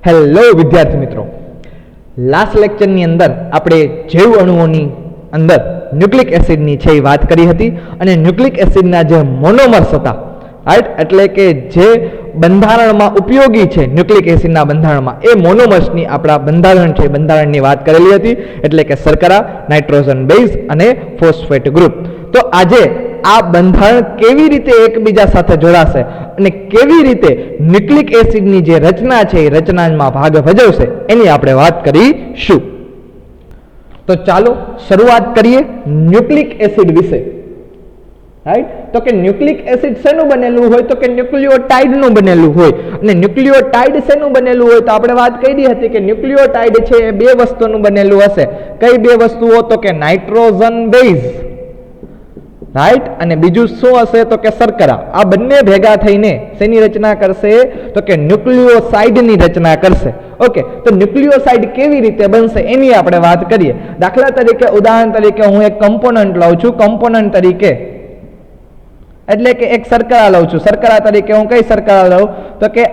Hello વિદ્યાર્થી મિત્રો, last લેક્ચરની અંદર આપણે જૈવ અણુઓની અંદર ન્યુક્લિક એસિડની છે એ વાત કરી હતી અને ન્યુક્લિક એસિડના જે મોનોમર્સ હતા, રાઈટ, એટલે કે જે બંધારણમાં ઉપયોગી છે ન્યુક્લિક એસિડના બંધારણમાં, એ મોનોમર્સની આપણા બંધારણ છે બંધારણની વાત કરેલી હતી, એટલે કે શર્કરા, નાઇટ્રોજન બેઝ અને ફોસ્ફેટ ગ્રુપ. તો આજે આ બંધારણ કેવી રીતે એકબીજા સાથે જોડાશે અને કેવી રીતે ન્યુક્લિક એસિડની જે રચના છે એ રચનામાં ભાગ ભજવશે એની આપણે વાત કરીશું. તો ચાલો શરૂઆત કરીએ ન્યુક્લિક એસિડ વિશે. રાઈટ, તો કે ન્યુક્લિક એસિડ શેનું બનેલું હોય? તો કે ન્યુક્લિયોટાઇડનું બનેલું હોય. અને ન્યુક્લિયોટાઇડ શેનું બનેલું હોય? તો આપણે વાત કરી હતી કે ન્યુક્લિયોટાઇડ છે એ બે વસ્તુનું બનેલું હશે. કઈ બે વસ્તુઓ? તો કે નાઇટ્રોજન બેઝ, રાઈટ, અને બીજું શું હશે? તો કે શર્કરા. આ બંને ભેગા થઈને શેની રચના કરશે? તો કે ન્યુક્લિયોસાઇડની રચના કરશે. ઓકે, તો ન્યુક્લિયોસાઇડ કેવી રીતે બનશે એની આપણે વાત કરીએ. દાખલા તરીકે, ઉદાહરણ તરીકે હું એક કમ્પોનન્ટ લઉં છું. કમ્પોનન્ટ તરીકે એટલે કે એક શર્કરા લઉં છું. શર્કરા તરીકે હું કઈ શર્કરા લઉં? તો કે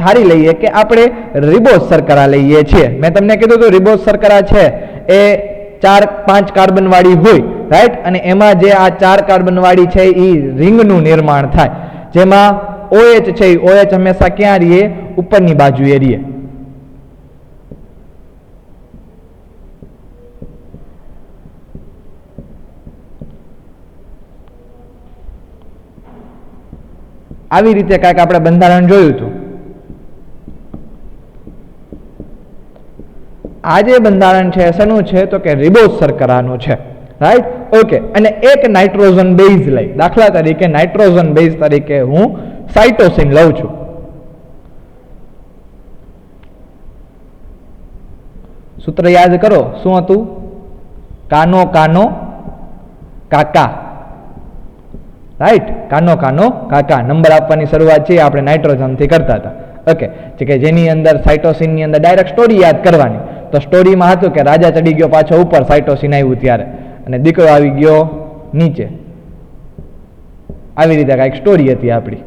ધારી લઈએ કે આપણે રિબોઝ શર્કરા લઈએ છીએ. મેં તમને કીધું હતું રિબોઝ શર્કરા છે એ 4-5 કાર્બન વાળી હોય, રાઈટ, અને એમાં જે આ 4 કાર્બન વાળી છે એ રિંગનું નિર્માણ થાય, જેમાં OH છે એ OH હંમેશા ક્યાં રહીએ? ઉપરની બાજુએ રહીએ. આવી રીતે કાંઈક આપણે બંધારણ જોયું હતું. આ જે બંધારણ છે શેનું છે? તો કે રિબોઝ શર્કરાનું છે, રાઈટ. ઓકે, અને એક નાઇટ્રોજન બેઝ લઈ, દાખલા તરીકે નાઇટ્રોજન બેઝ તરીકે હું સાઇટોસિન લઉં છું. સૂત્ર યાદ કરો, શું હતું? કાનો કાનો કાકા, રાઈટ, કાનો કાનો કાકા. નંબર આપવાની શરૂઆત છે આપણે નાઇટ્રોજન થી કરતા હતા. ઓકે, કે જેની અંદર સાઇટોસિન ની અંદર ડાયરેક્ટ સ્ટોરી યાદ કરવાની. તો સ્ટોરીમાં હતું કે રાજા ચડી ગયો પાછો ઉપર, સાઇટોસિન આવ્યું ત્યારે, અને દીકરો આવી ગયો નીચે. આવી રીતે કાંઈક સ્ટોરી હતી આપણી,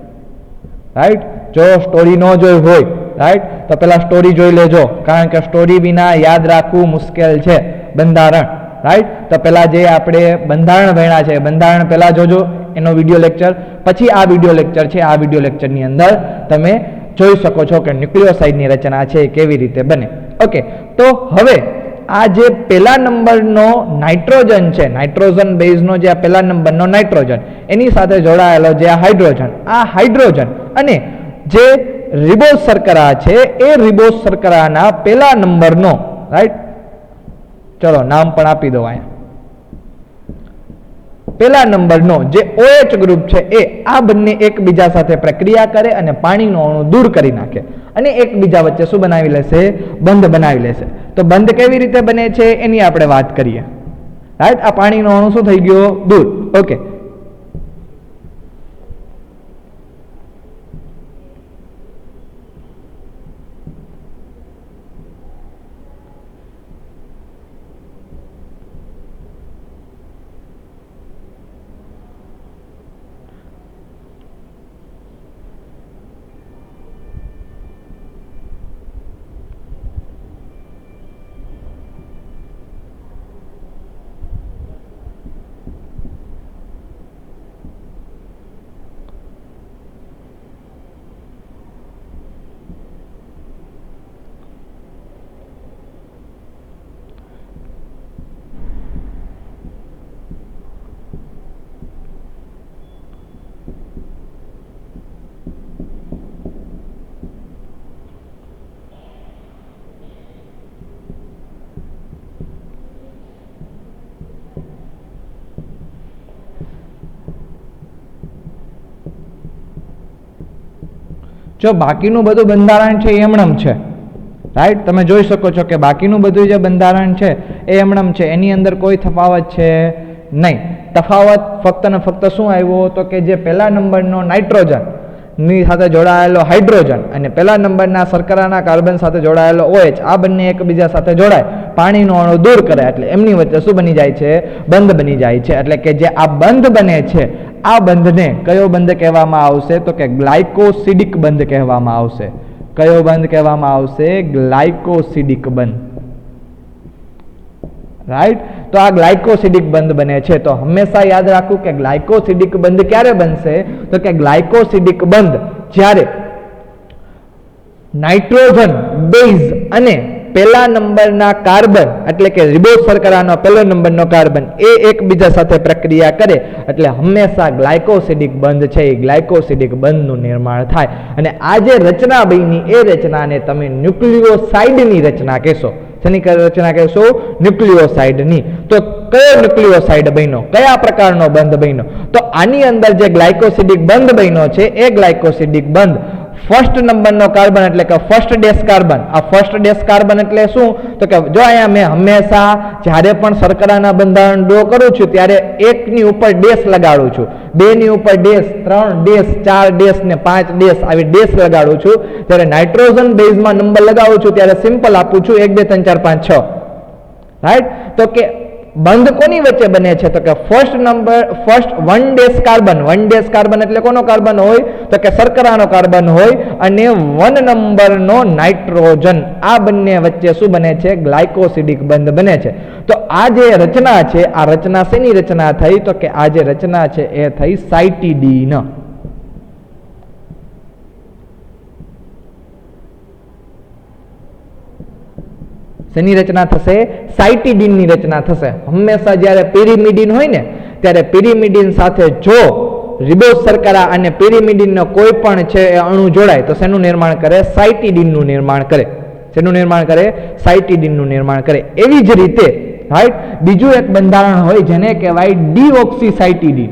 રાઈટ. જો સ્ટોરી ન જોઈ હોય, રાઈટ, તો પેલા સ્ટોરી જોઈ લેજો, કારણ કે સ્ટોરી વિના યાદ રાખવું મુશ્કેલ છે બંધારણ, રાઈટ. તો પેલા જે આપણે બંધારણ ભણ્યા છે બંધારણ પેલા જોજો, એનો વિડીયો લેક્ચર, પછી આ વિડીયો લેક્ચર છે. આ વિડીયો લેક્ચરની અંદર તમે જોઈ શકો છો કે ન્યુક્લિયોસાઇડની રચના છે કેવી રીતે બને. ઓકે, તો હવે આ જે પહેલા નંબરનો નાઇટ્રોજન છે, નાઇટ્રોજન બેઝનો જે આ પહેલા નંબરનો નાઇટ્રોજન, એની સાથે જોડાયેલો જે આ હાઇડ્રોજન અને જે રિબોઝ શર્કરા છે એ રિબોઝ શર્કરાના પહેલા નંબરનો, રાઈટ, ચલો નામ પણ આપી દો અહીંયા, પહેલા નંબરનો જે OH ગ્રુપ છે એ આ બંને એકબીજા સાથે પ્રક્રિયા કરે અને પાણીનો અણુ દૂર કરી નાખે અને એકબીજા વચ્ચે શું બનાવી લેશે? બંધ બનાવી લેશે. તો બંધ કેવી રીતે બને છે એની આપણે વાત કરીએ, રાઈટ. આ પાણીનો અણુ શું થઈ ગયો? દૂર. ઓકે, જો બાકીનું બધું બંધારણ છે એ એમણમ છે, રાઈટ. તમે જોઈ શકો છો કે બાકીનું બધું જે બંધારણ છે એ એમણમ છે, એની અંદર કોઈ તફાવત છે નહીં. તફાવત ફક્ત ને ફક્ત શું આવ્યો? તો કે જે પહેલા નંબરનો નાઇટ્રોજન ની સાથે જોડાયેલો હાઇડ્રોજન અને પહેલા નંબરના શર્કરાના કાર્બન સાથે જોડાયેલો OH, આ બંને એકબીજા સાથે જોડાય, પાણીનો અણુ દૂર કરે, એટલે એમની વચ્ચે શું બની જાય છે? બંધ બની જાય છે. એટલે કે જે આ બંધ બને છે આ બંધને કયો બંધ કહેવામાં આવશે? તો કે ગ્લાયકોસિડિક બંધ કહેવામાં આવશે. કયો બંધ કહેવામાં આવશે? ગ્લાયકોસિડિક બંધ. રાઈટ. તો આ ગ્લાયકોસિડિક બંધ બને છે. તો હંમેશા યાદ રાખવું કે ગ્લાયકોસિડિક બંધ ક્યારે બનશે? તો કે ગ્લાયકોસિડિક બંધ જ્યારે નાઇટ્રોજન બેઝ અને પહેલા નંબરના કાર્બન એટલે કે રિબોઝ શર્કરાનો પહેલો નંબરનો કાર્બન એ એકબીજા સાથે પ્રક્રિયા કરે એટલે હંમેશા ગ્લાયકોસિડિક બંધ છે એ ગ્લાયકોસિડિક બંધનું નિર્માણ થાય. અને આ જે રચના બની એ રચનાને તમે ન્યુક્લિયોસાઇડની રચના કહેશો. શેની રચના કહેશો? ન્યુક્લિયોસાઇડની. તો કયો ન્યુક્લિયોસાઇડ બન્યો? કયા પ્રકારનો બંધ બન્યો? તો આની અંદર જે ગ્લાયકોસિડિક બંધ બન્યો છે એ ગ્લાયકોસિડિક બંધ ફર્સ્ટ નંબરનો કાર્બન એટલે કે ફર્સ્ટ ડેશ કાર્બન. આ ફર્સ્ટ ડેશ કાર્બન એટલે શું? તો કે જો અહીંયા મેં હંમેશા જ્યારે પણ શર્કરાના બંધારણ ડ્રો કરું છું ત્યારે એકની ઉપર ડેશ લગાડું છું, બેની ઉપર ડેશ, 3 ડેશ, 4 ડેશ ને 5 ડેશ આવી ડેશ લગાડું છું. જ્યારે નાઇટ્રોજન બેઝમાં નંબર લગાવું છું ત્યારે સિમ્પલ આપું છું 1 2 3 4 5 6. રાઈટ. તો કે બંધ કોની વચ્ચે બને છે? તો કે first 1 dash carbon. 1 dash carbon એટલે કોનો કાર્બન હોય? તો કે શર્કરાનો કાર્બન હોય અને 1 નંબરનો નાઇટ્રોજન. આ બંને વચ્ચે શું બને છે? ગ્લાયકોસિડિક બંધ બને છે. તો આ જે રચના છે આ રચના શેની રચના થઈ? તો કે આ જે રચના છે એ થઈ સાયટીડીન. શેની રચના થશે? સાયટીડીનની રચના થશે. હંમેશા જ્યારે પેરિમિડીન હોય ને ત્યારે પેરિમિડીન સાથે જો રિબોઝ શર્કરા અને પેરિમિડીનનો કોઈ પણ છે એ અણુ જોડાય તો શેનું નિર્માણ કરે? સાયટીડીનનું નિર્માણ કરે. શેનું નિર્માણ કરે? સાયટીડીનનું નિર્માણ કરે. એવી જ રીતે રાઈટ બીજું એક બંધારણ હોય જેને કહેવાય ડીઓક્સીસાયટીડીન.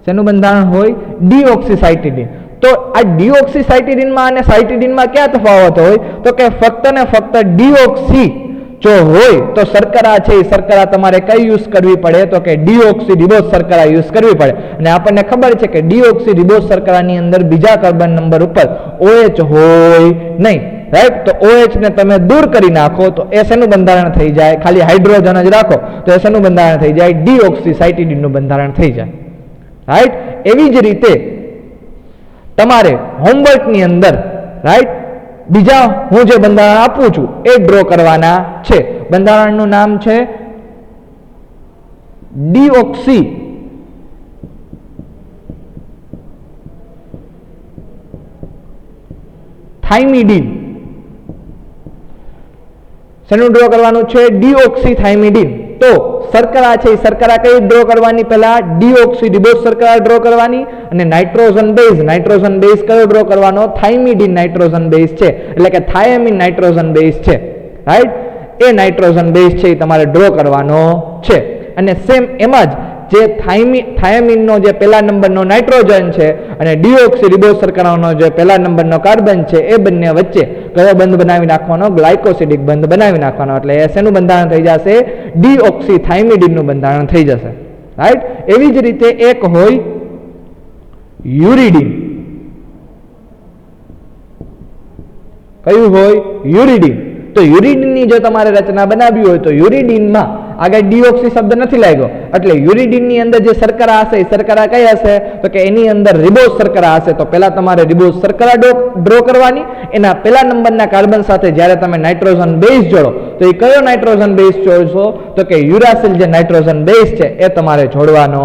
શેનું બંધારણ હોય? ડીઓક્સીસાયટીડીન. તો આ ડીઓક્સીસાયટીડીનમાં અને સાયટીડીનમાં ક્યાં તફાવત હોય? તો કે ફક્ત ને ફક્ત ડીઓક્સી જો હોય તો શર્કરા છે એ શર્કરા તમારે કઈ યુઝ કરવી પડે? તો કે ડીઓક્સી રિબોઝ શર્કરા યુઝ કરવી પડે. અને આપણને ખબર છે કે ડીઓક્સી રિબોઝ શર્કરાની અંદર બીજા કાર્બન નંબર ઉપર OH હોય નહીં. રાઈટ. તો OH ને તમે દૂર કરી નાખો તો એ શેનું બંધારણ થઈ જાય? ખાલી હાઇડ્રોજન જ રાખો તો એ શેનું બંધારણ થઈ જાય? ડીઓક્સીસાયટીડીનનું બંધારણ થઈ જાય. રાઈટ. એવી જ રીતે તમારે હોમવર્કની અંદર રાઈટ બીજા હું જે બંધારણ આપું છું એ ડ્રો કરવાના છે. બંધારણનું નામ છે ડીઓક્સી થાઇમિડીન. શેનું ડ્રો કરવાનું છે? ડીઓક્સી થાઇમિડીન. તો શર્કરા છે એ શર્કરા કઈ ડ્રો કરવાની? પહેલા ડીઓક્સી રિબોઝ શર્કરા ડ્રો કરવાની અને નાઇટ્રોજન બેઝ કયો ડ્રો કરવાનો? થાઇમિડીન નાઇટ્રોજન બેઝ છે એટલે કે થાયમિન નાઇટ્રોજન બેઝ છે. રાઈટ. એ નાઇટ્રોજન બેઝ છે એ તમારે ડ્રો કરવાનો છે. અને સેમ એમાં જ જે થાયમિનનો જે પહેલા નંબરનો નાઇટ્રોજન છે અને ડીઓક્સી રિબોઝ શર્કરાનો જે પહેલા નંબરનો કાર્બન છે એ બંને વચ્ચે કયો બંધ બનાવી નાખવાનો? ગ્લાયકોસિડિક બંધ બનાવી નાખવાનો. એટલે એ શેનું બંધારણ થઈ જશે? ડીઓક્સી થાઇમિડીનનું બંધારણ થઈ જશે. રાઈટ. એવી જ રીતે એક હોય યુરિડીન. કયું હોય? યુરિડીન. તો યુરિડીનની જો તમારે રચના બનાવવી હોય તો યુરિડીનમાં આગળ ડીઓક્સી શબ્દ નથી લાગ્યો એટલે યુરિડીનની અંદર જે શર્કરા હશે એ શર્કરા કઈ હશે? તો કે એની અંદર રિબોઝ શર્કરા હશે. તો પહેલા તમારે રિબોઝ શર્કરા ડ્રો કરવાની. એના પહેલા નંબરના કાર્બન સાથે જ્યારે તમે નાઇટ્રોજન બેઝ જોડો તો એ કયો નાઇટ્રોજન બેઝ જોડશો? તો કે યુરાસિલ જે નાઇટ્રોજન બેઝ છે એ તમારે જોડવાનો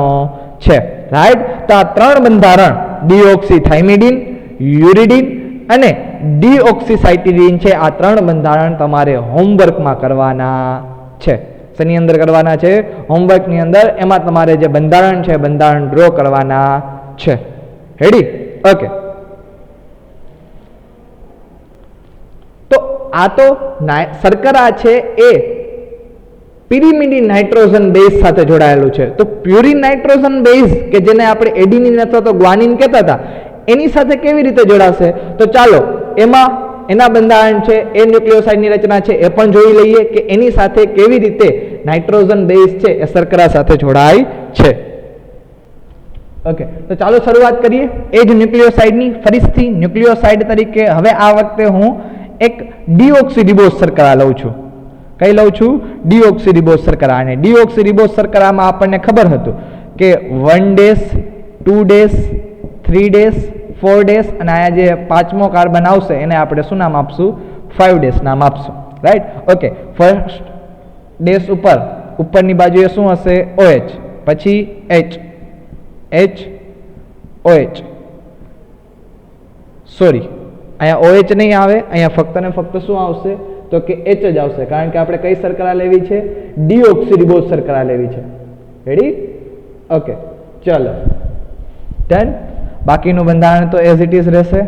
છે. રાઈટ. તો આ 3 બંધારણ ડીઓક્સી થાઇમિડીન, યુરિડીન અને ડીઓક્સીસાયટીડીન છે. આ 3 બંધારણ તમારે હોમવર્કમાં કરવાના છે. શેની અંદર કરવાના છે? હોમવર્કની અંદર. એમાં તમારે જે બંધારણ છે બંધારણ ડ્રો કરવાના છે. રેડી? ઓકે. તો આ તો શર્કરા છે એ પિરિમિડીન નાઇટ્રોજન બેઝ સાથે જોડાયેલું છે. તો પ્યુરિન નાઇટ્રોજન બેઝ કે જેને આપણે એડિનિન અથવા તો ગ્વાનિન કહેતા હતા એની સાથે કેવી રીતે જોડાશે? તો ચાલો એના બંધારણ છે એ ન્યુક્લિયોસાઇડની રચના છે એ પણ જોઈ લઈએ કે એની સાથે કેવી રીતે નાઇટ્રોજન બેઝ છે એ શર્કરા સાથે જોડાય છે. ઓકે. તો ચાલો શરૂઆત કરીએ એ જ ન્યુક્લિયોસાઇડની. ફરીથી ન્યુક્લિયોસાઇડ તરીકે હવે આ વખતે હું એક ડીઓક્સી રિબોઝ શર્કરા લઉં છું. કઈ લઉં છું? ડીઓક્સી રિબોઝ શર્કરા. અને ડીઓક્સી રિબોઝ શર્કરામાં આપણને ખબર હતું કે 1 ડેશ 2 ડેશ 3 ડેશ 4 ડેશ અને આ જે પાંચમો કાર્બન આવશે એને આપણે શું નામ આપશું 5 ડેશ નામ આપશું રાઈટ ઓકે ફર્સ્ટ ડેશ ઉપરની બાજુએ શું હશે OH પછી H OH સોરી અહીંયા OH નહીં આવે અહીંયા ફક્ત ને ફક્ત શું આવશે તો કે H જ આવશે કારણ કે આપણે કઈ શર્કરા લેવી છે ડીઓક્સીરિબોઝ શર્કરા લેવી છે રેડી ઓકે ચલો ડન બાકીનું બંધારણ તો એઝ ઇટ ઇઝ રહેશે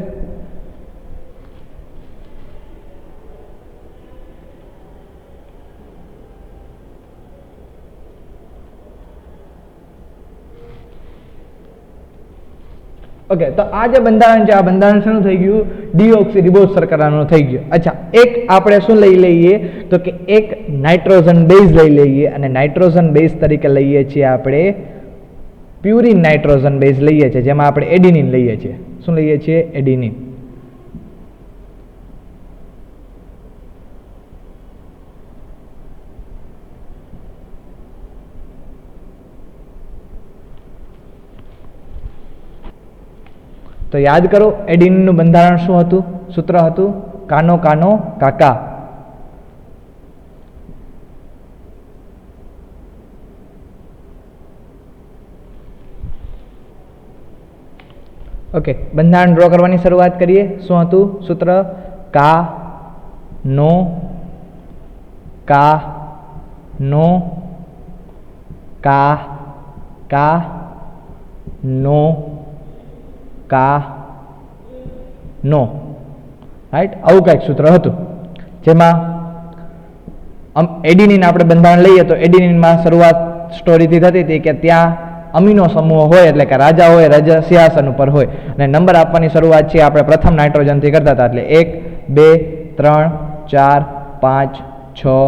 ઓકે તો આ જે બંધારણ છે આ બંધારણ શું થઈ ગયું ડીઓક્સીરિબોઝ શર્કરાનું થઈ ગયું અચ્છા એક આપણે શું લઈ લઈએ તો કે એક નાઇટ્રોજન બેઝ લઈ લઈએ અને નાઇટ્રોજન બેઝ તરીકે લઈએ છીએ આપણે પ્યુરિન નાઇટ્રોજન બેઝ લઈએ છીએ જેમાં આપણે એડિનિન લઈએ છીએ શું લઈએ છીએ એડિનિન તો યાદ કરો એડિનિનનું બંધારણ શું હતું સૂત્ર હતું કાનો કાનો કાકા ઓકે બંધારણ ડ્રો કરવાની શરૂઆત કરીએ શું હતું સૂત્ર કા નો કા નો કા કા નો કા નો રાઈટ આવું કંઈક સૂત્ર હતું જેમાં એડિનિન આપણે બંધારણ લઈએ તો એડિનિનમાં શરૂઆત સ્ટોરીથી થતી હતી કે ત્યાં અમીનો સમૂહ હોય એટલે કે રાજા હોય રાજા સિંહાસન ઉપર હોય અને નંબર આપવાની શરૂઆત છે આપણે પ્રથમ નાઇટ્રોજનથી કરતા હતા એટલે 1 2 3 4 5 6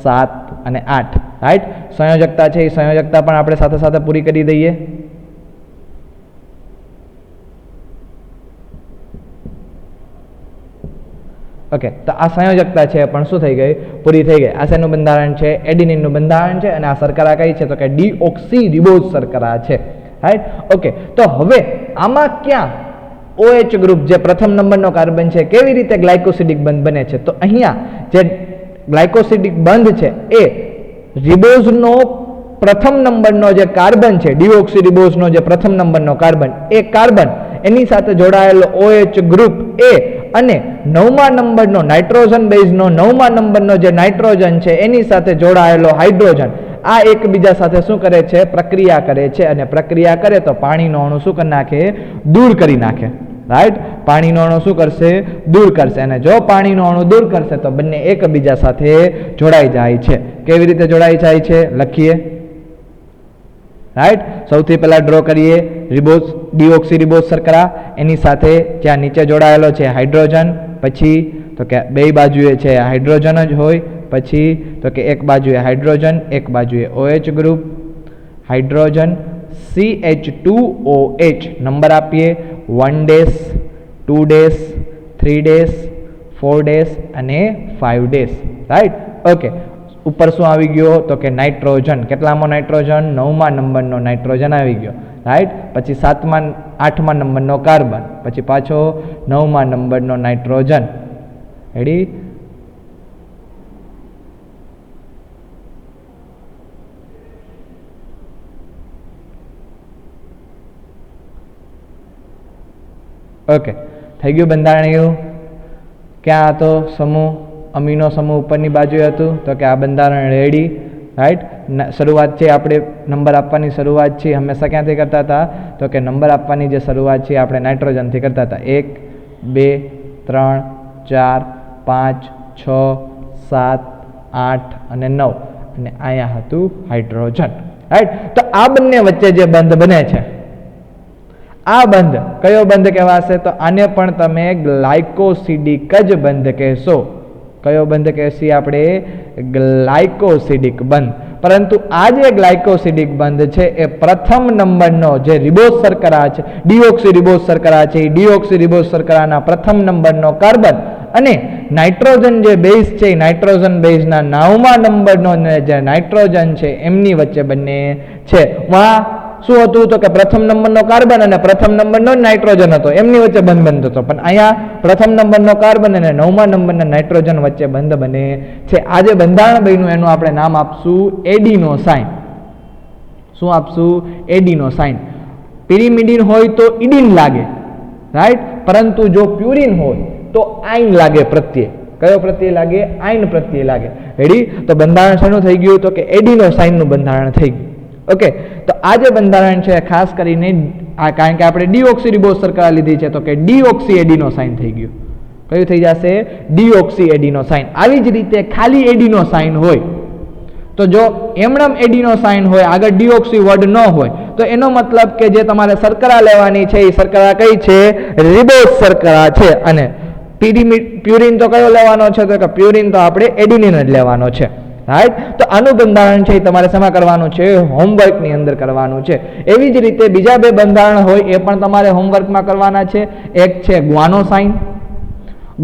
7 અને 8 રાઈટ સંયોજકતા છે એ સંયોજકતા પણ આપણે સાથે સાથે પૂરી કરી દઈએ ઓકે તો આ સંયોજકતા છે પણ શું થઈ ગઈ પૂરી થઈ ગઈ આ શેનું બંધારણ છે એડિનિનનું બંધારણ છે અને આ શર્કરા કઈ છે તો કે ડીઓક્સીરિબોઝ શર્કરા છે રાઈટ ઓકે તો હવે આમાં ક્યાં OH ગ્રુપ જે પ્રથમ નંબરનો કાર્બન છે કેવી રીતે ગ્લાયકોસિડિક બંધ બને છે તો અહીંયા જે ગ્લાયકોસિડિક બંધ છે એ રિબોઝનો પ્રથમ નંબરનો જે કાર્બન છે ડીઓક્સીરિબોઝનો જે પ્રથમ નંબરનો કાર્બન એ કાર્બન એની સાથે જોડાયેલો OH ગ્રુપ એ અને નવમા નંબરનો નાઇટ્રોજન બેઝનો નવમા નંબરનો જે નાઇટ્રોજન છે એની સાથે જોડાયેલો હાઇડ્રોજન આ એકબીજા સાથે શું કરે છે પ્રક્રિયા કરે છે અને પ્રક્રિયા કરે તો પાણીનો અણુ શું કરી નાખે દૂર કરી નાખે રાઈટ પાણીનો અણુ શું કરશે દૂર કરશે અને જો પાણીનો અણુ દૂર કરશે તો બંને એકબીજા સાથે જોડાઈ જાય છે કેવી રીતે જોડાઈ જાય છે લખીએ રાઈટ સૌથી પહેલા ડ્રો કરીએ રિબોઝ ડીઓક્સીરિબોઝ શર્કરા એની સાથે જ્યાં નીચે જોડાયેલો છે હાઇડ્રોજન પછી તો કે બે બાજુએ છે હાઇડ્રોજન જ હોય પછી તો કે એક બાજુએ હાઇડ્રોજન એક બાજુએ OH group hydrogen CH2OH number આપીએ 1 ડેશ 2 ડેશ 3 ડેશ 4 ડેશ અને 5 ડેશ રાઈટ ઓકે ઉપર શું આવી ગયો તો કે નાઇટ્રોજન કેટલામો નાઇટ્રોજન નવમા નંબરનો નાઇટ્રોજન આવી ગયો રાઈટ પછી આઠમા નંબરનો કાર્બન પછી પાછો નવમા નંબરનો નાઇટ્રોજન રેડી ઓકે થઈ ગયું બંધારણ એવું ક્યાં હતો સમૂહ અમીનો સમૂહ ઉપરની બાજુએ હતું તો કે આ બંધારણ રેડી રાઈટ શરૂઆત છે આપણે નંબર આપવાની શરૂઆત છે હંમેશા ક્યાંથી કરતા હતા તો કે નંબર આપવાની જે શરૂઆત છે આપણે નાઇટ્રોજનથી કરતા હતા 1 2 3 4 5 6 7 8 અને 9 અને અહીંયા હતું હાઇડ્રોજન રાઈટ તો આ બંને વચ્ચે જે બંધ બને છે આ બંધ કયો બંધ કહેવાશે તો આને પણ તમે ગ્લાયકોસિડિક જ બંધ કહેશો કયો બંધ કહેશી આપણે ગ્લાયકોસિડિક બંધ પરંતુ આ જે ગ્લાયકોસિડિક બંધ છે એ પ્રથમ નંબરનો જે રિબોઝ શર્કરા છે ડીઓક્સીરિબોઝ શર્કરા છે ડીઓક્સીરિબોઝ શર્કરાના પ્રથમ નંબરનો કાર્બન અને નાઇટ્રોજન જે બેઝ છે એ નાઇટ્રોજન બેઝના 9મા નંબરનો જે નાઇટ્રોજન છે એમની વચ્ચે બંને છે શું હતું તો કે પ્રથમ નંબરનો કાર્બન અને પ્રથમ નંબરનો નાઇટ્રોજન હતો, એમની વચ્ચે બંધ બનતો હતો. પણ અહીંયા પ્રથમ નંબરનો કાર્બન અને 9મા નંબરના નાઇટ્રોજન વચ્ચે બંધ બને છે. આ જે બંધારણ બન્યું એનું આપણે નામ આપશું એડિનોસાઇન. શું આપશું? એડિનોસાઇન. પિરિમિડિન હોય તો ઇડિન લાગે, રાઈટ, પરંતુ જો પ્યુરિન હોય તો આઇન લાગે પ્રત્યે. કયો પ્રત્યે લાગે? આઇન પ્રત્યે લાગે. રેડી? તો બંધારણ શેનું થઈ ગયું તો કે એડિનોસાઇનનું બંધારણ થઈ ગયું. ઓકે, તો આ જે બંધારણ છે ખાસ કરીને કારણ કે આપણે ડીઓક્સીરિબોઝ શર્કરા લીધી છે તો કે ડીઓક્સી એડિનોસાઇન થઈ ગયું. કયું થઈ જશે? Deoxy adenosine. આવી જ રીતે ખાલી એડિનોસાઇન હોય તો જો એમણમ એડિનોસાઇન હોય, આગળ ડીઓક્સી વર્ડ ન હોય, તો એનો મતલબ કે જે તમારે શર્કરા લેવાની છે એ શર્કરા કઈ છે? રિબોઝ શર્કરા છે. અને પ્યુરિન તો કયો લેવાનો છે તો કે પ્યુરિન તો આપણે એડિનિન જ લેવાનો છે, રાઈટ. તો આનું બંધારણ છે એ તમારે શેમાં કરવાનું છે? હોમવર્કની અંદર કરવાનું છે. એવી જ રીતે બીજા બે બંધારણ હોય એ પણ તમારે હોમવર્કમાં કરવાના છે. એક છે ગ્વાનોસાઇન.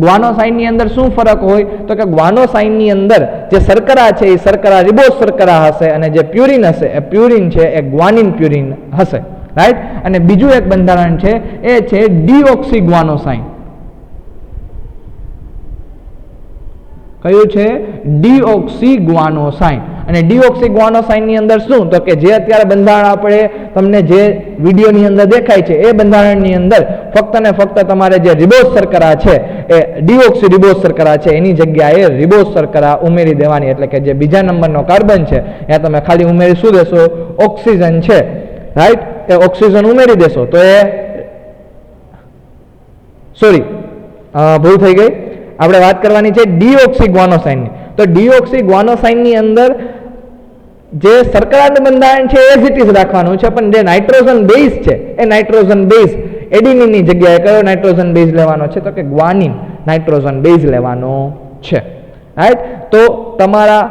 ગ્વાનોસાઇનની અંદર શું ફરક હોય તો કે ગ્વાનોસાઇનની અંદર જે શર્કરા છે એ શર્કરા રિબોઝ શર્કરા હશે અને જે પ્યુરિન હશે એ પ્યુરિન છે એ ગ્વાનિન પ્યુરિન હશે, રાઈટ. અને બીજું એક બંધારણ છે એ છે ડીઓક્સી ગ્વાનોસાઇન. કયું છે? ડીઓક્સી ગ્વાનોસાઇન. અને ડીઓક્સી ગ્વાનોસાઇનની અંદર શું તો કે જે અત્યારે બંધારણ આપણે તમને જે વિડીયોની અંદર દેખાય છે એ બંધારણની અંદર ફક્ત ને ફક્ત તમારે જે રિબોઝ શર્કરા છે એ ડીઓક્સી રિબોઝ શર્કરા છે એની જગ્યાએ રિબોઝ શર્કરા ઉમેરી દેવાની. એટલે કે જે બીજા નંબરનો કાર્બન છે ત્યાં તમે ખાલી ઉમેરી શું દેશો? ઓક્સિજન છે, રાઈટ. એ ઓક્સિજન ઉમેરી દેશો તો એ સોરી ભૂલ થઈ ગઈ. આપણે વાત કરવાની છે ડીઓક્સી ગ્વાનોસાઇનની. તો ડીઓક્સી ગ્વાનોસાઇનની અંદર જે શર્કરાનું બંધારણ છે એ જ ઇટ ઇઝ રાખવાનું છે, પણ જે નાઇટ્રોજન બેઝ છે એ નાઇટ્રોજન બેઝ એડિનિનની જગ્યાએ કયો નાઇટ્રોજન બેઝ લેવાનો છે તો કે ગ્વાનિન નાઇટ્રોજન બેઝ લેવાનો છે, રાઈટ. તો તમારા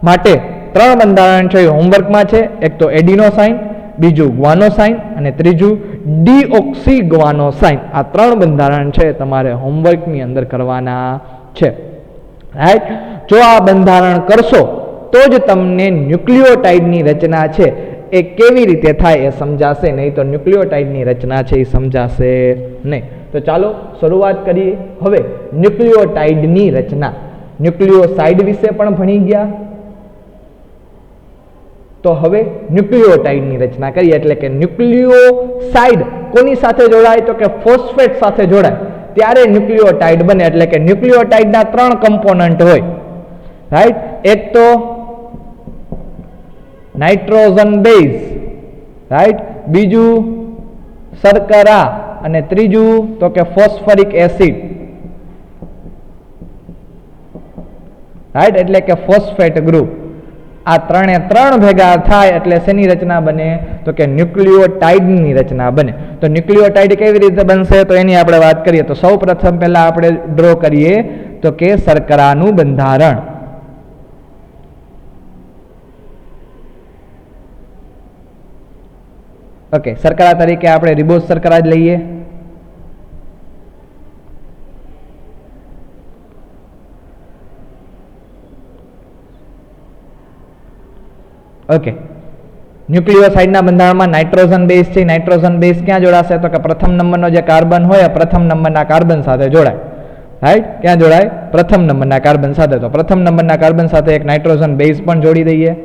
માટે 3 બંધારણ છે એ હોમવર્કમાં છે. એક તો એડિનોસાઇન, બીજું ગ્વાનોસાઇન અને ત્રીજું ડીઓક્સી ગ્વાનોસાઇન. આ 3 બંધારણ છે તમારે હોમવર્કની અંદર કરવાના છે, રાઈટ. જો આ બંધારણ કરશો તો જ તમને ન્યુક્લિયોટાઇડની રચના છે એ કેવી રીતે થાય એ સમજાશે, નહીં તો ન્યુક્લિયોટાઇડની રચના છે એ સમજાશે નહીં. તો ચાલો શરૂઆત કરીએ હવે ન્યુક્લિયોટાઇડની રચના. ન્યુક્લિયોસાઇડ વિશે પણ ભણી ગયા, તો હવે ન્યુક્લિયોટાઇડની રચના કરીએ. એટલે કે ન્યુક્લિયોસાઇડ કોની સાથે જોડાય તો કે ફોસ્ફેટ સાથે જોડાય ત્યારે ન્યુક્લિયોટાઇડ બને. એટલે કે ન્યુક્લિયોટાઇડના 3 કમ્પોનન્ટ હોય, રાઈટ. એક તો નાઇટ્રોજન બેઝ, રાઈટ, બીજું શર્કરા અને ત્રીજું તો કે ફોસ્ફરિક એસિડ, રાઈટ. એટલે કે ફોસ્ફેટ ગ્રુપ. આ 3 ભેગા થાય એટલે શેની રચના બને તો કે ન્યુક્લિયોટાઇડની રચના બને. તો ન્યુક્લિયોટાઇડ કેવી રીતે બનશે તો એની આપણે વાત કરીએ. તો સૌ પ્રથમ પહેલા આપણે ડ્રો કરીએ તો કે શર્કરાનું બંધારણ. ઓકે, શર્કરા તરીકે આપણે રિબોઝ શર્કરા જ લઈએ. ઓકે, ન્યુક્લિયોસાઇડના બંધારણમાં નાઇટ્રોજન બેઝ છે. નાઇટ્રોજન બેઝ ક્યાં જોડાશે તો કે પ્રથમ નંબરનો જે કાર્બન હોય પ્રથમ નંબરના કાર્બન સાથે જોડાય, રાઈટ. ક્યાં જોડાય? પ્રથમ નંબરના કાર્બન સાથે. તો પ્રથમ નંબરના કાર્બન સાથે એક નાઇટ્રોજન બેઝ પણ જોડી દઈએ.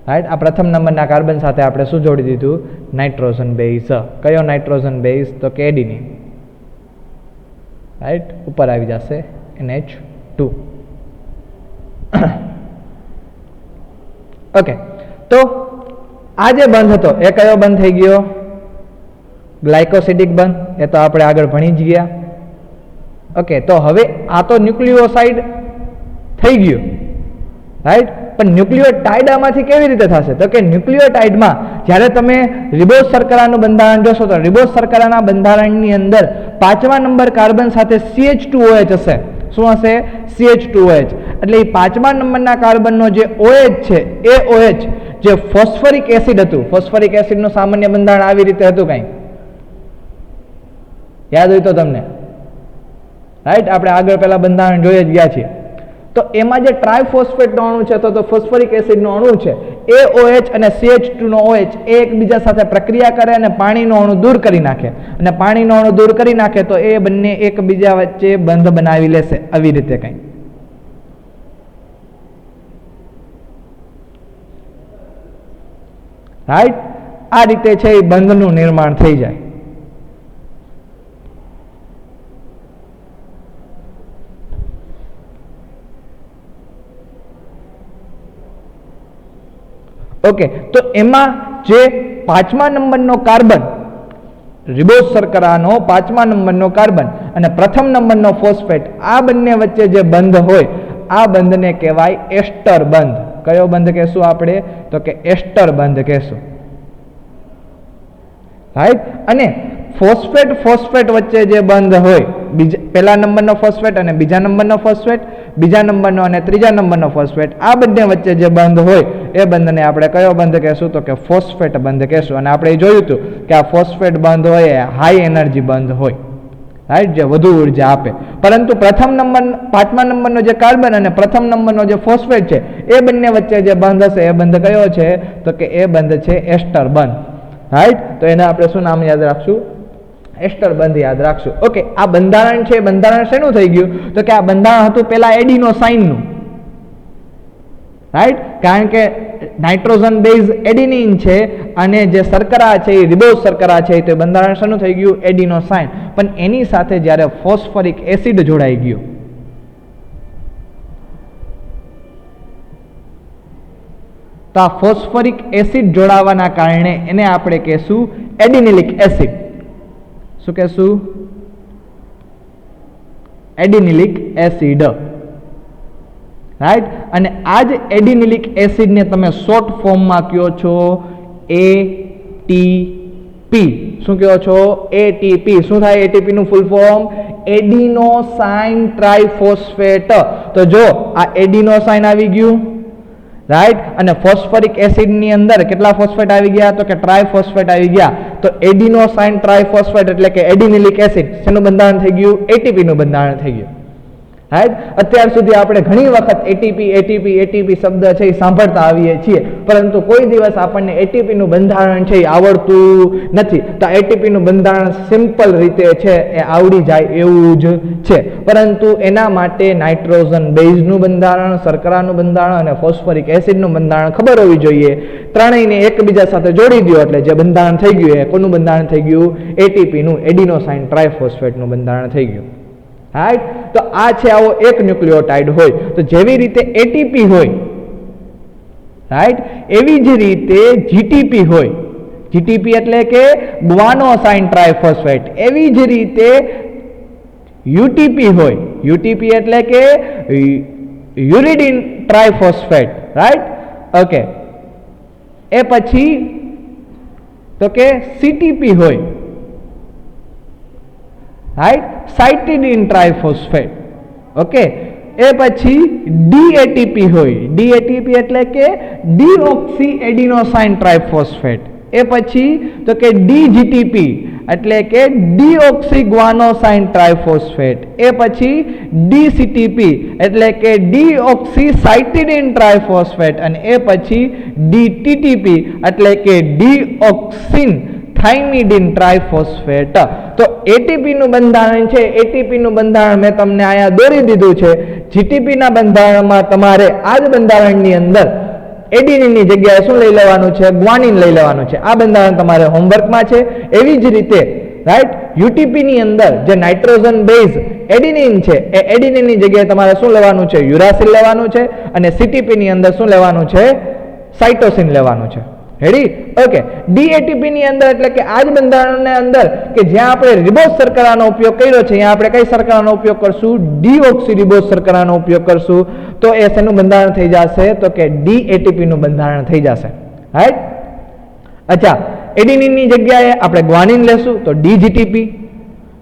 રાઈટ. આ પ્રથમ નંબરના કાર્બન સાથે આપણે શું જોડી દીધું? Nitrogen base. કયો નાઇટ્રોજન બેઝ તો કે એડિનિન, રાઈટ. ઉપર આવી જશે NH2. ઓકે, તો આ જે બંધ હતો એ કયો બંધ થઈ ગયો? ગ્લાયકોસિડિક બંધ. એ તો આપણે આગળ ભણી જ ગયા. ઓકે, તો હવે આ તો ન્યુક્લિયોસાઇડ થઈ ગયું, રાઈટ. પણ ન્યુક્લિયોટાઇડ આમાંથી કેવી રીતે થશે તો કે ન્યુક્લિયોટાઇડમાં જ્યારે તમે રિબોઝ શર્કરાનું બંધારણ જોશો તો રિબોઝ શર્કરાના બંધારણની અંદર 5મા નંબર કાર્બન સાથે CH2OH હશે. શું હશે? CH2OH. એટલે એ 5મા નંબરના કાર્બનનો જે OH છે એ OH જે ફોસ્ફરિક એસિડ હતું, ફોસ્ફરિક એસિડનું સામાન્ય બંધારણ આવી રીતે હતું, કંઈ યાદ હોય તો તમને, રાઈટ? આપણે આગળ પહેલા બંધારણ જોઈ જ ગયા છીએ. તો એમાં જે ટ્રાયફોસ્ફેટનો અણુ છે તો ફોસ્ફરિક એસિડનો અણુ છે, AOH અને CH2 નો OH એ એકબીજા સાથે પ્રક્રિયા કરે અને પાણીનો અણુ દૂર કરી નાખે, અને પાણીનો અણુ દૂર કરી નાખે તો એ બંને એકબીજા વચ્ચે બંધ બનાવી લેશે, આવી રીતે કંઈ. રાઈટ? આ રીતે છે એ બંધનું નિર્માણ થઈ જાય. ઓકે, તો એમાં જે 5મા નંબરનો કાર્બન, રિબોઝ શર્કરાનો 5મા નંબરનો કાર્બન અને પ્રથમ નંબરનો ફોસ્ફેટ, આ બંને વચ્ચે જે બંધ હોય આ બંધને કહેવાય એસ્ટર બંધ. કયો બંધ કહેશું આપણે? તો કે એસ્ટર બંધ કહેશું. રાઈટ? અને ફોસ્ફેટ ફોસ્ફેટ વચ્ચે જે બંધ હોય, પહેલા નંબરનો ફોસ્ફેટ અને બીજા નંબરનો ફોસ્ફેટ, બીજા નંબરનો અને ત્રીજા નંબરનો ફોસ્ફેટ, આ બંને વચ્ચે જે બંધ હોય એ બંધને આપણે કયો બંધ કહેશું? તો કે ફોસ્ફેટ બંધ કહેશું. અને આપણે જોયું હતું કે આ ફોસ્ફેટ બંધ હોય એ હાઈ એનર્જી બંધ હોય, રાઈટ? જે વધુ ઉર્જા આપે. પરંતુ પ્રથમ નંબર, 5મા નંબરનો જે કાર્બન અને પ્રથમ નંબરનો જે ફોસ્ફેટ છે એ બંને વચ્ચે જે બંધ હશે એ બંધ કયો છે? તો કે એ બંધ છે એસ્ટર બંધ. રાઈટ? તો એને આપણે શું નામ યાદ રાખશું? એસ્ટર બંધ યાદ રાખશું. ઓકે, આ બંધારણ છે, બંધારણ શેનું થઈ ગયું? તો કે આ બંધારણ હતું પેલા એડિનોસાઇનનું. રાઈટ? કારણ કે નાઇટ્રોજન બેઝ એડિનિન છે અને જે શર્કરા છે એ રિબોઝ શર્કરા છે, તો બંધારણ શેનું થઈ ગયું? એડિનોસાઇન. પણ એની સાથે જ્યારે ફોસ્ફરિક એસિડ જોડાઈ ગયું, તો આ ફોસ્ફરિક એસિડ જોડાવાના કારણે એને આપણે કહેશું એડિનિલિક એસિડ. શું કહેશું? એડિનિલિક એસિડ. રાઈટ? અને આ જ એડિનિલિક એસિડને તમે શોર્ટ ફોર્મમાં કહો છો ATP. શું કહો છો? ATP. શું થાય ATP નું ફૂલ ફોર્મ? Adenosine triphosphate. તો જો આ એડિનોસાઇન આવી ગયું, રાઈટ? અને ફોસ્ફરિક એસિડ ની અંદર કેટલા ફોસ્ફેટ આવી ગયા? તો કે ટ્રાયફોસ્ફેટ આવી ગયા. તો એડિનોસાઇન ટ્રાયફોસ્ફેટ એટલે કે એડિનિલિક એસિડ શેનું બંધારણ થઈ ગયું? ATP નું બંધારણ થઈ ગયું. રાઈટ? અત્યાર સુધી આપણે ઘણી વખત ATP શબ્દ છે એ સાંભળતા આવીએ છીએ, પરંતુ કોઈ દિવસ આપણને ATP નું બંધારણ છે એ આવડતું નથી. તો ATP નું બંધારણ સિમ્પલ રીતે છે એ આવડી જાય એવું જ છે, પરંતુ એના માટે નાઇટ્રોજન બેઝનું બંધારણ, શર્કરાનું બંધારણ અને ફોસ્ફરિક એસિડનું બંધારણ ખબર હોવી જોઈએ. ત્રણેયને એકબીજા સાથે જોડી દો એટલે જે બંધારણ થઈ ગયું એ કોનું બંધારણ થઈ ગયું? ATP નું, એડિનોસાઇન ટ્રાઇફોસ્ફેટનું બંધારણ થઈ ગયું. રાઈટ? તો આ છે આવો એક ન્યુક્લિયોટાઇડ હોય. તો જેવી રીતે ATP હોય, રાઈટ, એવી જ રીતે GTP હોય. GTP એટલે કે ગ્વાનોસાઇન ટ્રાઇફોસ્ફેટ. એવી જ રીતે UTP હોય. UTP એટલે કે યુરિડિન ટ્રાઇફોસ્ફેટ. રાઈટ? ઓકે, એ પછી તો કે CTP હોય. રાઈટ? સાઇટિડિન ટ્રાઇફોસ્ફેટ. ઓકે, એ પછી DATP હોય. DATP એટલે કે ડીઓક્સી એડિનોસાઇન ટ્રાઇફોસ્ફેટ. એ પછી તો કે DGTP એટલે કે ડીઓક્સી ગ્વાનોસાઇન ટ્રાઇફોસ્ફેટ. એ પછી DCTP એટલે કે ડીઓક્સી સાઇટિડિન ટ્રાઇફોસ્ફેટ. અને એ પછી DTTP એટલે કે ડીઓક્સિન થાઇમિડિન ટ્રાઇફોસ્ફેટ. તો ATP નું બંધારણ છે, ATP નું બંધારણ મેં તમને અહીંયા દોરી દીધું છે. GTP ના બંધારણમાં તમારે આ જ બંધારણની અંદર એડિનિનની જગ્યાએ શું લઈ લેવાનું છે? ગ્વાનિન લઈ લેવાનું છે. આ બંધારણ તમારે હોમવર્કમાં છે. એવી જ રીતે રાઈટ, UTP ની અંદર જે નાઇટ્રોજન બેઝ એડિનિન છે એ એડિનિનની જગ્યાએ તમારે શું લેવાનું છે? યુરાસિલ લેવાનું છે. અને CTP ની અંદર શું લેવાનું છે? સાઇટોસિન લેવાનું છે. રેડી? ઓકે, DATP ની અંદર એટલે કે આ જ બંધારણની અંદર કે જ્યાં આપણે રિબોઝ શર્કરાનો ઉપયોગ કર્યો છે, અહીંયા આપણે કઈ શર્કરાનો ઉપયોગ કરશું? ડીઓક્સી રિબોઝ શર્કરાનો ઉપયોગ કરશું. તો એ શેનું બંધારણ થઈ જશે? તો કે DATP નું બંધારણ થઈ જશે. રાઈટ? અચ્છા, એડિનિનની જગ્યાએ આપણે ગ્વાનિન લેશું તો DGTP.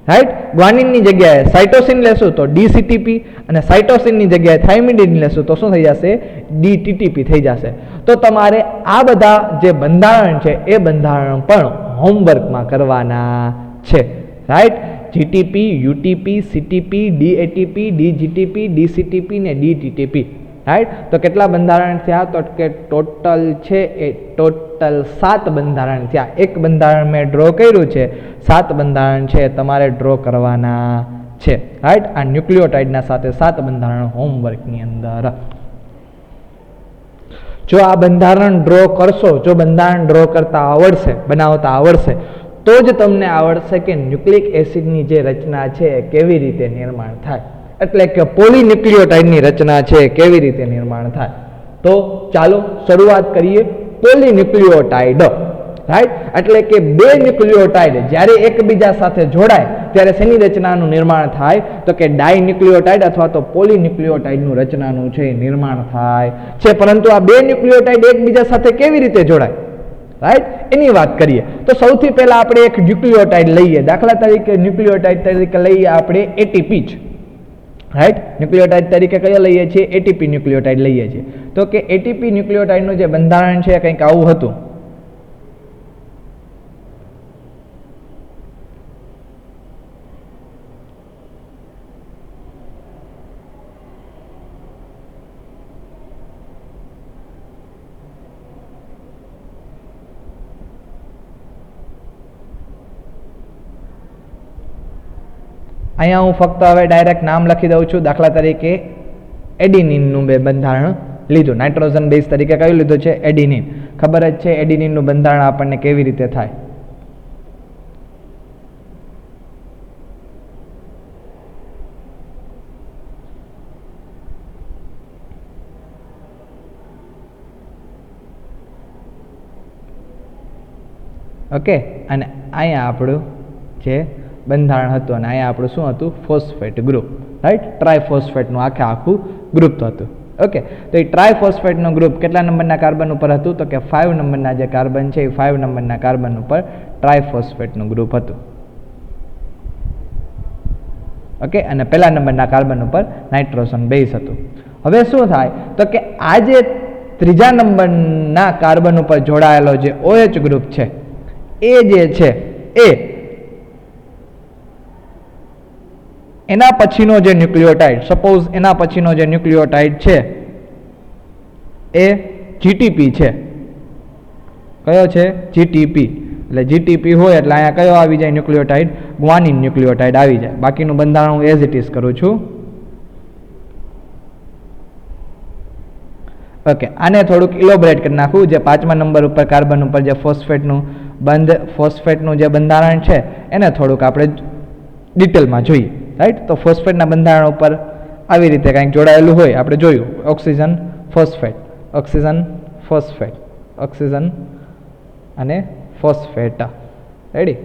રાઈટ. ગ્વાનિનની જગ્યાએ સાઇટોસિન લેશું તો ડીસીટીપી, અને સાઇટોસિનની જગ્યાએ થાઇમિડિન લેશું તો શું થઈ જશે? ડીટીટીપી થઈ જશે. તો તમારે આ બધા જે બંધારણ છે એ બંધારણ પણ હોમવર્કમાં કરવાના છે. રાઈટ. જીટીપી, યુટીપી, સીટીપી, ડીએટીપી, ડીજીટીપી, ડીસીટીપી ને ડીટીટીપી. રાઈટ. તો કેટલા બંધારણ થયા? તો કે ટોટલ છે એ ટોટલ 7 બંધારણ થયા. એક બંધારણ મેં ડ્રો કર્યું છે, 7 બંધારણ છે તમારે ડ્રો કરવાના છે. રાઈટ. આ ન્યુક્લિયોટાઇડના સાથે 7 બંધારણ હોમવર્કની અંદર. જો આ બંધારણ ડ્રો કરશો, જો બંધારણ ડ્રો કરતા આવડશે, બનાવતા આવડશે, તો જ તમને આવડશે કે ન્યુક્લિક એસિડની જે રચના છે એ કેવી રીતે નિર્માણ થાય, એટલે કે પોલીન્યુક્લિયોટાઇડની રચના છે કેવી રીતે નિર્માણ થાય. તો ચાલો શરૂઆત કરીએ. પોલીન્યુક્લિયોટાઇડ, રાઈટ, એટલે કે 2 ન્યુક્લિયોટાઇડ જ્યારે એકબીજા સાથે જોડાય ત્યારે શેની રચનાનું નિર્માણ થાય? તો કે ડાયન્યુક્લિયોટાઇડ અથવા તો પોલીન્યુક્લિયોટાઇડનું રચનાનું છે નિર્માણ થાય છે. પરંતુ આ 2 ન્યુક્લિયોટાઇડ એકબીજા સાથે કેવી રીતે જોડાય, રાઈટ, એની વાત કરીએ. તો સૌથી પહેલા આપણે એક ન્યુક્લિયોટાઇડ લઈએ. દાખલા તરીકે ન્યુક્લિયોટાઇડ તરીકે લઈએ આપણે એટીપી જ. રાઈટ. ન્યુક્લિયોટાઇડ તરીકે કયો લઈએ છીએ? એટીપી ન્યુક્લિયોટાઇડ લઈએ છીએ. તો કે એટીપી ન્યુક્લિયોટાઇડનું જે બંધારણ છે કંઈક આવું હતું. અહીંયા હું ફક્ત હવે ડાયરેક્ટ નામ લખી દઉં છું. દાખલા તરીકે એડિનિનનું બંધારણ લીધું. નાઇટ્રોજન બેઝ તરીકે કયું લીધું છે? એડિનિન. ખબર જ છે એડિનિનનું બંધારણ આપણને કેવી રીતે થાય. ઓકે. અને અહીંયા આપણું જે બંધારણ હતું અને અહીંયા આપણું શું હતું? Phosphate group. રાઈટ. ટ્રાયફોસ્ફેટનું આખું ગ્રુપ હતું. ઓકે. તો એ ટ્રાયફોસ્ફેટનું ગ્રુપ કેટલા નંબરના કાર્બન ઉપર હતું? તો કે 5 નંબરના જે કાર્બન છે એ 5 નંબરના કાર્બન ઉપર ટ્રાયફોસ્ફેટનું ગ્રુપ હતું. ઓકે. અને પહેલા નંબરના કાર્બન ઉપર નાઇટ્રોજન બેઝ હતું. હવે શું થાય? તો કે આ જે ત્રીજા નંબરના કાર્બન ઉપર જોડાયેલો જે OH ગ્રુપ છે એ જે છે એ એના પછીનો જે ન્યુક્લિયોટાઇડ, સપોઝ એના પછીનો જે ન્યુક્લિયોટાઇડ છે એ જીટીપી છે. કયો છે? જીટીપી. એટલે જીટીપી હોય એટલે અહીંયા કયો આવી જાય ન્યુક્લિયોટાઇડ? ગ્વાનિન ન્યુક્લિયોટાઇડ આવી જાય. બાકીનું બંધારણ હું એઝ ઇટ ઇઝ કરું છું. ઓકે. આને થોડુંક ઇલોબરેટ કરી નાખું. જે 5મા નંબર ઉપર કાર્બન ઉપર જે ફોસ્ફેટનું જે બંધારણ છે એને થોડુંક આપણે ડિટેલમાં જોઈએ. રાઈટ. તો ફોસ્ફેટના બંધારણ ઉપર આવી રીતે કંઈક જોડાયેલું હોય આપણે જોયું. Oxygen phosphate, oxygen phosphate, oxygen અને ફોસ્ફેટ. રેડી.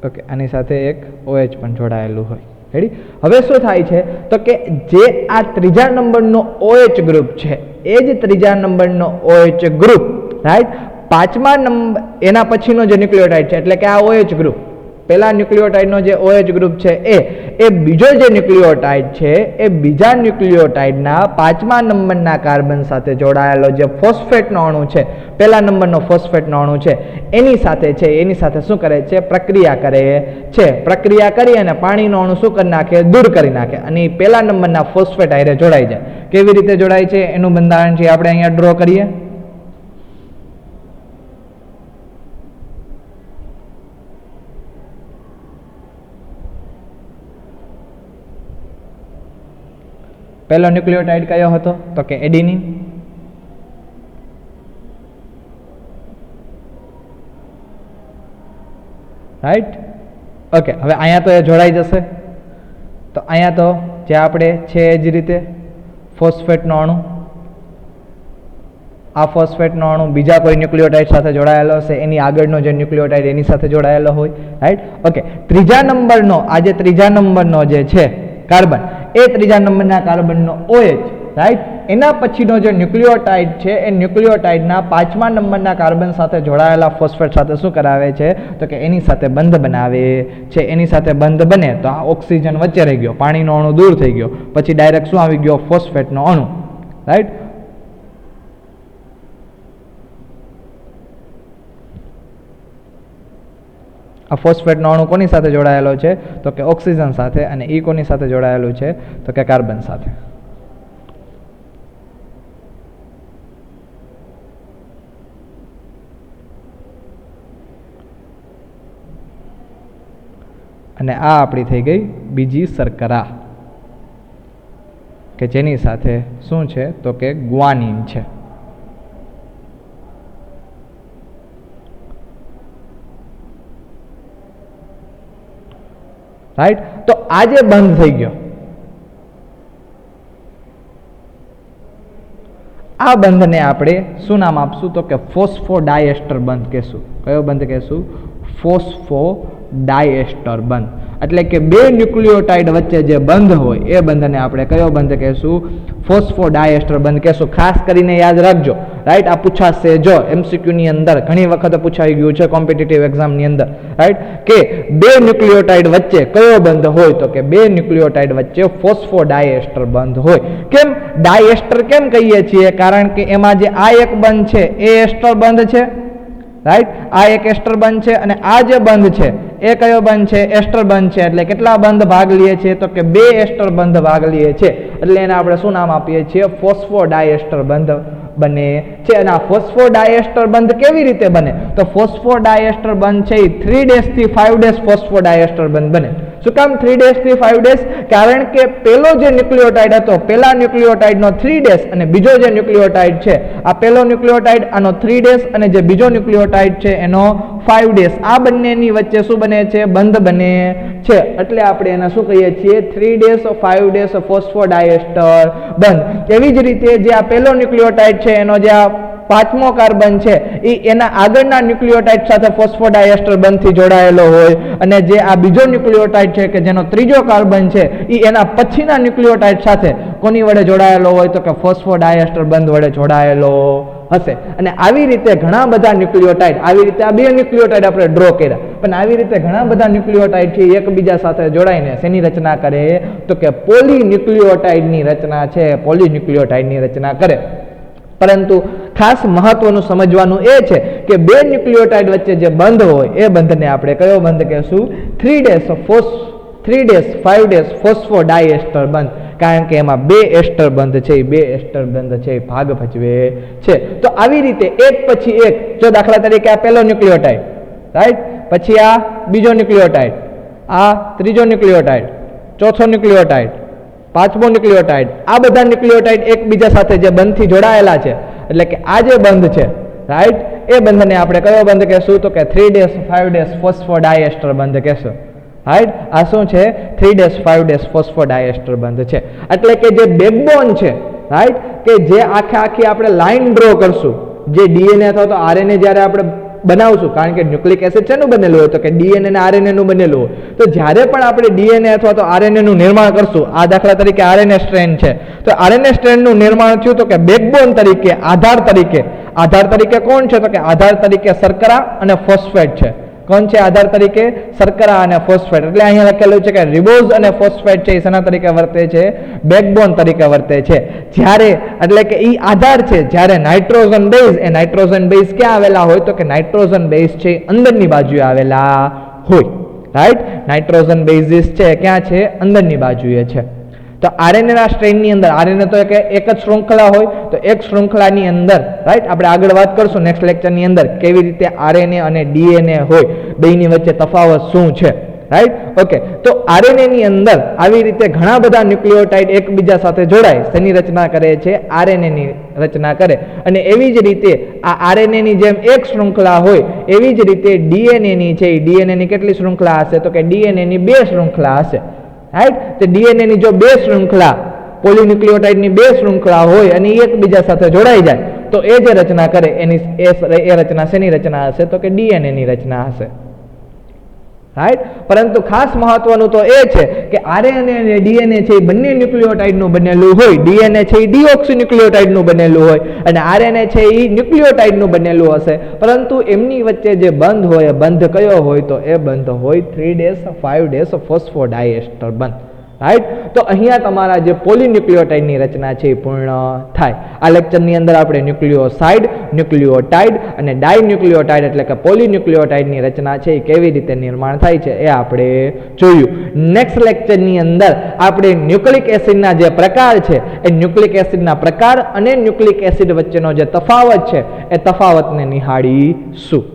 ઓકે. આની સાથે એક OH પણ જોડાયેલું હોય. રેડી. હવે શું થાય છે? તો કે જે આ ત્રીજા નંબરનો OH ગ્રુપ છે એ જ ત્રીજા નંબરનો OH ગ્રુપ, રાઈટ, 5મા નંબર એના પછીનો જે ન્યુક્લિયોટાઇડ છે એટલે કે આ OH ગ્રુપ, પહેલા ન્યુક્લિયોટાઇડનો જે OH ગ્રુપ છે એ બીજો જે ન્યુક્લિયોટાઇડ છે એ બીજા ન્યુક્લિયોટાઇડના 5મા નંબરના કાર્બન સાથે જોડાયેલો જે ફોસ્ફેટનો અણુ છે, પહેલા નંબરનો ફોસ્ફેટનો અણુ છે એની સાથે શું કરે છે? પ્રક્રિયા કરે છે. પ્રક્રિયા કરી અને પાણીનો અણુ શું કરી નાખે? દૂર કરી નાખે. અને એ પહેલા નંબરના ફોસ્ફેટ હારે જોડાઈ જાય. કેવી રીતે જોડાય છે એનું બંધારણ છે આપણે અહીંયા ડ્રો કરીએ. પહેલો ન્યુક્લિયોટાઇડ કયો હતો? તો કે એડિનિન. રાઈટ. ઓકે. હવે અહીંયા તો એ જોડાઈ જશે. તો અહીંયા તો જે આપણે છે એ જ રીતે ફોસ્ફેટનો અણુ, આ ફોસ્ફેટનો અણુ બીજા કોઈ ન્યુક્લિયોટાઇડ સાથે જોડાયેલો હશે, એની આગળનો જે ન્યુક્લિયોટાઇડ એની સાથે જોડાયેલો હોય. રાઈટ. ઓકે. ત્રીજા નંબરનો આ જે ત્રીજા નંબરનો જે છે કાર્બન એ ત્રીજા નંબરના કાર્બનનો OH, રાઈટ. એના પછીનો જે ન્યુક્લિયોટાઇડ છે એ ન્યુક્લિયોટાઇડના 5મા નંબરના કાર્બન સાથે જોડાયેલા ફોસ્ફેટ સાથે શું કરાવે છે તો કે એની સાથે બંધ બનાવે છે. એની સાથે બંધ બને તો આ ઓક્સિજન વચ્ચે રહી ગયો, પાણીનો અણુ દૂર થઈ ગયો, પછી ડાયરેક્ટ શું આવી ગયો ફોસ્ફેટનો અણુ, રાઈટ. આ ફોસ્ફેટનો અણુ કોની સાથે જોડાયેલો છે તો કે ઓક્સિજન સાથે, અને એ કોની સાથે જોડાયેલું છે તો કે કાર્બન સાથે. અને આ આપણી થઈ ગઈ બીજી શર્કરા કે જેની સાથે શું છે તો કે ગ્વાનિન છે. રાઈટ. તો આ જે બંધ થઈ ગયો, આ બંધને આપણે શું નામ આપશું તો કે ફોસ્ફોડાયસ્ટર બંધ કહેશું. કયો બંધ કહેશું? ફોસ્ફોડાયસ્ટર બંધ. એટલે કે બે ન્યુક્લિયોટાઇડ વચ્ચે જે બંધ હોય એ બંધને આપણે કયો બંધ કહેશું? ફોસ્ફોડાયસ્ટર બંધ કહેશું. ખાસ કરીને યાદ રાખજો, રાઈટ. આ પૂછાશે જો MCQ ની અંદર ઘણી વખત પૂછાઈ ગયું છે કોમ્પિટિટિવ એક્ઝામ ની અંદર, રાઈટ, કે બે ન્યુક્લિયોટાઇડ વચ્ચે કયો બંધ હોય તો કે બે ન્યુક્લિયોટાઇડ વચ્ચે ફોસ્ફોડાયસ્ટર બંધ હોય. કેમ ડાયસ્ટર કેમ કહીએ છીએ? કારણ કે એમાં જે આ એક બંધ છે એ એસ્ટર બંધ છે, રાઈટ. આ એક એસ્ટર બંધ છે અને આ જે બંધ છે એ કયો બંધ છે? એસ્ટર બંધ છે. એટલે કેટલા બંધ ભાગ લઈએ છીએ તો કે બે એસ્ટર બંધ ભાગ લઈએ છીએ. એટલે એને આપણે શું નામ આપીએ છીએ? ફોસ્ફોડાયસ્ટર બંધ બને છે. અને આ ફોસ્ફોડાયસ્ટર બંધ કેવી રીતે બને? તો ફોસ્ફોડાયસ્ટર બંધ છે એ 3' થી 5' ફોસ્ફોડાયસ્ટર બંધ બને. શું કામ 3' થી 5? કારણ કે પેલો જે ન્યુક્લિયોટાઇડ હતો, પેલા ન્યુક્લિયોટાઇડનો 3' અને બીજો જે ન્યુક્લિયોટાઇડ છે, આ પેલો ન્યુક્લિયોટાઇડ આનો 3' અને જે બીજો ન્યુક્લિયોટાઇડ છે એનો 5'. આ બંનેની વચ્ચે શું બને છે? બંધ બને છે. એટલે આપણે એને શું કહીએ છીએ? 3' 5' ફોસ્ફોડાયસ્ટર બંધ. એવી જ રીતે જે આ પેલો ન્યુક્લિયોટાઇડ છે એનો જે આ 5મો કાર્બન છે એ એના આગળના ન્યુક્લિયોટાઇડ સાથે ફોસ્ફોડાયસ્ટર બંધથી જોડાયેલો હોય, અને જે આ બીજો ન્યુક્લિયોટાઇડ છે કે જેનો ત્રીજો કાર્બન છે એ એના પછીના ન્યુક્લિયોટાઇડ સાથે કોની વડે જોડાયેલો હોય તો કે ફોસ્ફોડાયસ્ટર બંધ વડે જોડાયેલો હશે. અને આવી રીતે ઘણા બધા ન્યુક્લિયોટાઇડ, આવી રીતે આ બે ન્યુક્લિયોટાઇડ આપણે ડ્રો કર્યા, પણ આવી રીતે ઘણા બધા ન્યુક્લિયોટાઇડ છે એકબીજા સાથે જોડાઈને શેની રચના કરે તો કે પોલીન્યુક્લિયોટાઇડની રચના છે, પોલીન્યુક્લિયોટાઇડની રચના કરે. પરંતુ ખાસ મહત્વનું સમજવાનું એ છે કે બે ન્યુક્લિયોટાઇડ વચ્ચે જે બંધ હોય એ બંધને આપણે કયો બંધ કહેશું? 3' 5' ફોસ્ફોડાયસ્ટર બંધ. કારણ કે એમાં બે એસ્ટર બંધ છે, બે એસ્ટર બંધ છે એ ભાગ ભજવે છે. તો આવી રીતે એક પછી એક, જો દાખલા તરીકે આ પહેલો ન્યુક્લિયોટાઇડ, રાઈટ, પછી આ બીજો ન્યુક્લિયોટાઇડ, આ ત્રીજો ન્યુક્લિયોટાઇડ, ચોથો ન્યુક્લિયોટાઇડ, પાંચમો ન્યુક્લિયોટાઇડ, આ બધા ન્યુક્લિયોટાઇડ એકબીજા સાથે જે બંધથી જોડાયેલા છે, એટલે કે આ જે બંધ છે, રાઈટ, એ બંધને આપણે કયો બંધ કહેશું તો કે 3' 5' ફોસ્ફોડાયસ્ટર બંધ કહેશું. રાઈટ. આ શું છે? 3' 5' ફોસ્ફોડાયસ્ટર બંધ છે. એટલે કે જે બેકબોન છે, રાઈટ, કે જે આખી આપણે લાઈન ડ્રો કરશું, જે DNA અથવા તો RNA જ્યારે આપણે બનાવશું, કારણ કે ન્યુક્લિક એસિડ શેનું બનેલું હોય તો કે DNA અને RNA નું બનેલું હોય. તો જ્યારે પણ આપણે DNA અથવા તો RNA નું નિર્માણ કરશું, આ દાખલા તરીકે RNA સ્ટ્રેન્ડ છે, તો RNA સ્ટ્રેન્ડનું નિર્માણ થયું તો કે બેકબોન તરીકે, આધાર તરીકે કોણ છે તો કે આધાર તરીકે શર્કરા અને ફોસ્ફેટ છે. કોણ છે આધાર તરીકે? શર્કરા અને ફોસ્ફેટ. એટલે અહીંયા લખેલું છે કે રિબોઝ અને ફોસ્ફેટ છે એ શેના તરીકે વર્તે છે? બેકબોન તરીકે વર્તે છે. જ્યારે એટલે કે એ આધાર છે, જ્યારે નાઇટ્રોજન બેઝ, એ નાઇટ્રોજન બેઝ ક્યાં આવેલા હોય તો કે નાઇટ્રોજન બેઝ છે અંદરની બાજુએ આવેલા હોય, રાઈટ. નાઇટ્રોજન બેઝિસ છે ક્યાં છે? અંદરની બાજુએ છે. તો RNA ના સ્ટ્રેન્ડની અંદર, RNA તો એક જ શૃંખલા હોય, તો એક શૃંખલાની અંદર, રાઈટ, આપણે આગળ વાત કરશું નેક્સ્ટ લેક્ચરની અંદર કેવી રીતે RNA અને DNA હોય, બેની વચ્ચે તફાવત શું છે, રાઈટ. ઓકે. તો RNA ની અંદર આવી રીતે ઘણા બધા ન્યુક્લિયોટાઇડ એકબીજા સાથે જોડાય શેની રચના કરે છે? RNA ની રચના કરે. અને એવી જ રીતે આ RNA ની જેમ એક શૃંખલા હોય એવી જ રીતે DNA ની છે, DNA ની કેટલી શૃંખલા હશે તો કે DNA ની બે શૃંખલા હશે, રાઈટ. તો DNA ની જો બે શૃંખલા, પોલીન્યુક્લિયોટાઇડની બે શૃંખલા હોય અને એકબીજા સાથે જોડાઈ જાય તો એ જે રચના કરે એની એ રચના શેની રચના હશે તો કે DNA ની રચના હશે, રાઈટ. પરંતુ ખાસ મહત્વનું તો એ છે કે આરએનએ અને ડીએનએ છે એ બંને ન્યુક્લિયોટાઇડનું બનેલું હોય. ડીએનએ છે એ ડીઓક્સી ન્યુક્લિયોટાઇડનું બનેલું હોય અને આરએનએ છે એ ન્યુક્લિયોટાઇડનું બનેલું હશે. પરંતુ એમની વચ્ચે જે બંધ હોય, બંધ કયો હોય તો એ બંધ હોય 3' 5' ફોસ્ફોડાયએસ્ટર બંધ. રાઈટ. તો અહીંયા તમારા જે પોલીન્યુક્લિયોટાઇડની રચના છે એ પૂર્ણ થાય. આ લેક્ચરની અંદર આપણે ન્યુક્લિયોસાઇડ, ન્યુક્લિયોટાઇડ અને ડાયન્યુક્લિયોટાઇડ એટલે કે પોલીન્યુક્લિયોટાઇડની રચના છે એ કેવી રીતે નિર્માણ થાય છે એ આપણે જોયું. નેક્સ્ટ લેક્ચરની અંદર આપણે ન્યુક્લિક એસિડના જે પ્રકાર છે એ ન્યુક્લિક એસિડના પ્રકાર અને ન્યુક્લિક એસિડ વચ્ચેનો જે તફાવત છે એ તફાવતને નિહાળીશું.